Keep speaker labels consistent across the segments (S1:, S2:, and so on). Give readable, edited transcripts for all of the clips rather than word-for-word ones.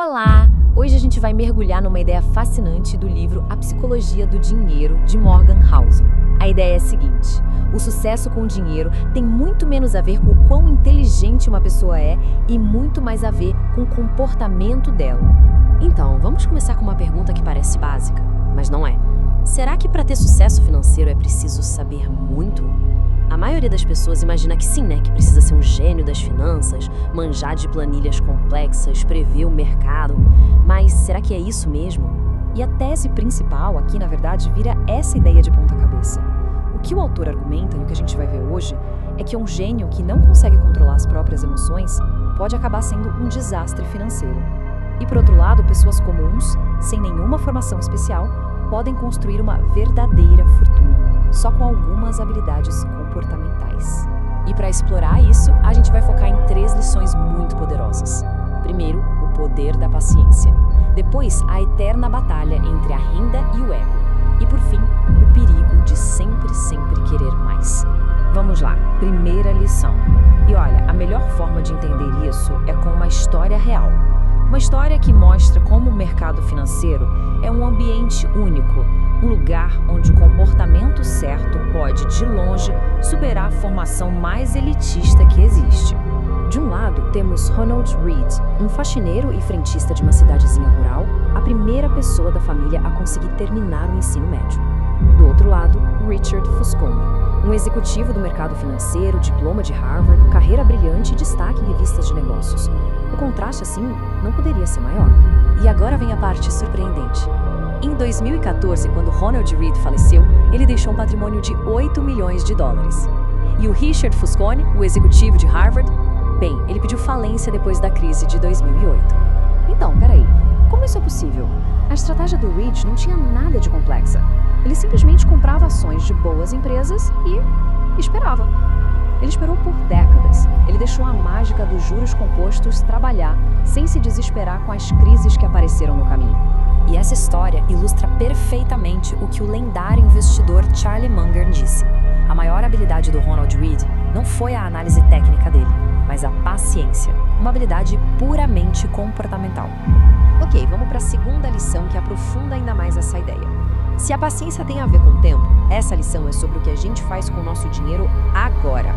S1: Olá! Hoje a gente vai mergulhar numa ideia fascinante do livro A Psicologia do Dinheiro, de Morgan Housel. A ideia é a seguinte: o sucesso com o dinheiro tem muito menos a ver com o quão inteligente uma pessoa é e muito mais a ver com o comportamento dela. Então, vamos começar com uma pergunta que parece básica, mas não é. Será que para ter sucesso financeiro é preciso saber muito? A maioria das pessoas imagina que sim, né? Que precisa ser um gênio das finanças, manjar de planilhas complexas, prever o mercado. Mas será que é isso mesmo? E a tese principal aqui, na verdade, vira essa ideia de ponta cabeça. O que o autor argumenta, e o que a gente vai ver hoje, é que um gênio que não consegue controlar as próprias emoções pode acabar sendo um desastre financeiro. E por outro lado, pessoas comuns, sem nenhuma formação especial, podem construir uma verdadeira fortuna, só com algumas habilidades comportamentais. E para explorar isso, a gente vai focar em 3 lições muito poderosas. Primeiro, o poder da paciência. Depois, a eterna batalha entre a renda e o ego. E por fim, o perigo de sempre querer mais. Vamos lá, primeira lição. E olha, a melhor forma de entender isso é com uma história real. Uma história que mostra como o mercado financeiro é um ambiente único, um lugar onde o comportamento certo pode, de longe, superar a formação mais elitista que existe. De um lado, temos Ronald Read, um faxineiro e frentista de uma cidadezinha rural, a primeira pessoa da família a conseguir terminar o ensino médio. Do outro lado, Richard Fusconi, um executivo do mercado financeiro, diploma de Harvard, carreira brilhante e destaque em revistas de negócios. O contraste, assim, não poderia ser maior. E agora vem a parte surpreendente. Em 2014, quando Ronald Read faleceu, ele deixou um patrimônio de 8 milhões de dólares. E o Richard Fusconi, o executivo de Harvard, bem, ele pediu falência depois da crise de 2008. Então, peraí, como isso é possível? A estratégia do Read não tinha nada de complexa. Ele simplesmente comprava ações de boas empresas e esperava. Ele esperou por décadas. Ele deixou a mágica dos juros compostos trabalhar sem se desesperar com as crises que apareceram no caminho. E essa história ilustra perfeitamente o que o lendário investidor Charlie Munger disse. A maior habilidade do Ronald Read não foi a análise técnica dele, mas a paciência, uma habilidade puramente comportamental. Ok, vamos para a segunda lição que aprofunda ainda mais essa ideia. Se a paciência tem a ver com o tempo, essa lição é sobre o que a gente faz com o nosso dinheiro agora.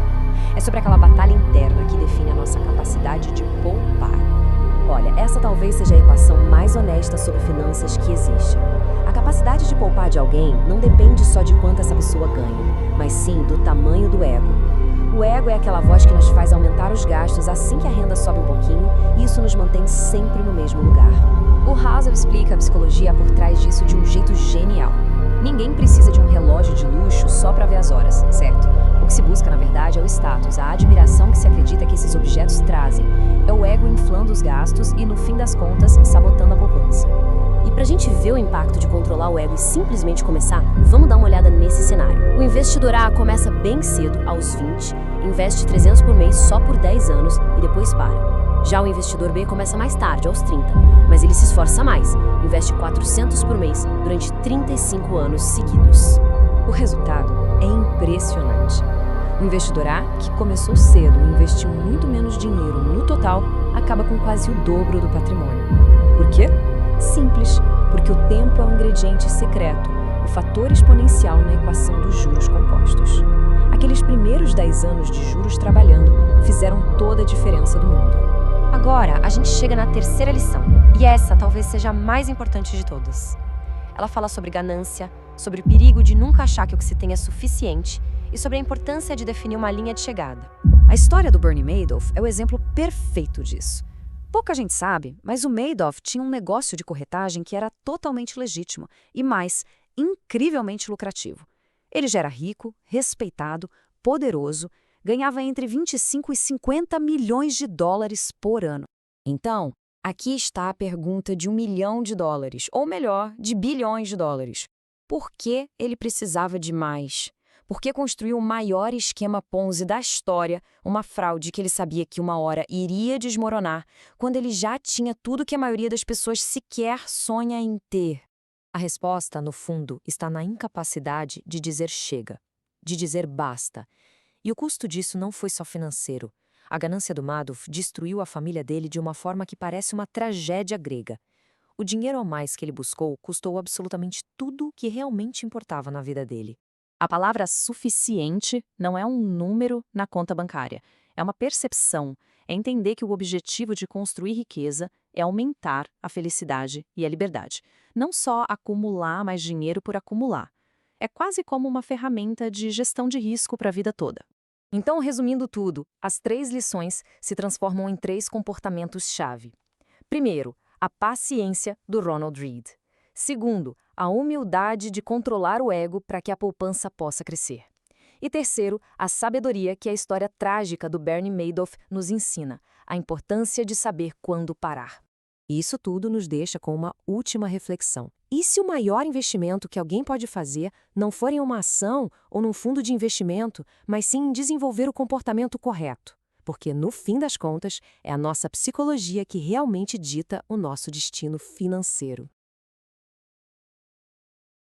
S1: É sobre aquela batalha interna que define a nossa capacidade de poupar. Olha, essa talvez seja a equação mais honesta sobre finanças que existe. A capacidade de poupar de alguém não depende só de quanto essa pessoa ganha, mas sim do tamanho do ego. O ego é aquela voz que nos faz aumentar os gastos assim que a renda sobe um pouquinho, e isso nos mantém sempre no mesmo lugar. O Housel explica a psicologia por trás disso de um jeito genial. Ninguém precisa de um relógio de luxo só para ver as horas, certo? O que se busca, na verdade, é o status, a admiração que se acredita que esses objetos trazem. É o ego inflando os gastos e, no fim das contas, sabotando a poupança. E pra gente ver o impacto de controlar o ego e simplesmente começar, vamos dar uma olhada nesse cenário. O investidor A começa bem cedo, aos 20, investe 300 por mês só por 10 anos e depois para. Já o investidor B começa mais tarde, aos 30, mas ele se esforça mais, investe 400 por mês durante 35 anos seguidos. O resultado é impressionante. O investidor A, que começou cedo e investiu muito menos dinheiro no total, acaba com quase o dobro do patrimônio. Por quê? Simples, porque o tempo é um ingrediente secreto, o fator exponencial na equação dos juros compostos. Aqueles primeiros 10 anos de juros trabalhando fizeram toda a diferença do mundo. Agora, a gente chega na terceira lição, e essa talvez seja a mais importante de todas. Ela fala sobre ganância, sobre o perigo de nunca achar que o que se tem é suficiente e sobre a importância de definir uma linha de chegada. A história do Bernie Madoff é o exemplo perfeito disso. Pouca gente sabe, mas o Madoff tinha um negócio de corretagem que era totalmente legítimo e, mais, incrivelmente lucrativo. Ele já era rico, respeitado, poderoso, ganhava entre 25 e 50 milhões de dólares por ano. Então, aqui está a pergunta de $1 milhão, ou melhor, de bilhões de dólares. Por que ele precisava de mais? Por que construiu o maior esquema Ponzi da história, uma fraude que ele sabia que uma hora iria desmoronar, quando ele já tinha tudo que a maioria das pessoas sequer sonha em ter? A resposta, no fundo, está na incapacidade de dizer chega, de dizer basta. E o custo disso não foi só financeiro. A ganância do Madoff destruiu a família dele de uma forma que parece uma tragédia grega. O dinheiro a mais que ele buscou custou absolutamente tudo o que realmente importava na vida dele. A palavra suficiente não é um número na conta bancária. É uma percepção, é entender que o objetivo de construir riqueza é aumentar a felicidade e a liberdade. Não só acumular mais dinheiro por acumular. É quase como uma ferramenta de gestão de risco para a vida toda. Então, resumindo tudo, as 3 lições se transformam em 3 comportamentos-chave. Primeiro, a paciência do Ronald Read. Segundo, a humildade de controlar o ego para que a poupança possa crescer. E terceiro, a sabedoria que a história trágica do Bernie Madoff nos ensina, a importância de saber quando parar. E isso tudo nos deixa com uma última reflexão. E se o maior investimento que alguém pode fazer não for em uma ação ou num fundo de investimento, mas sim em desenvolver o comportamento correto? Porque, no fim das contas, é a nossa psicologia que realmente dita o nosso destino financeiro.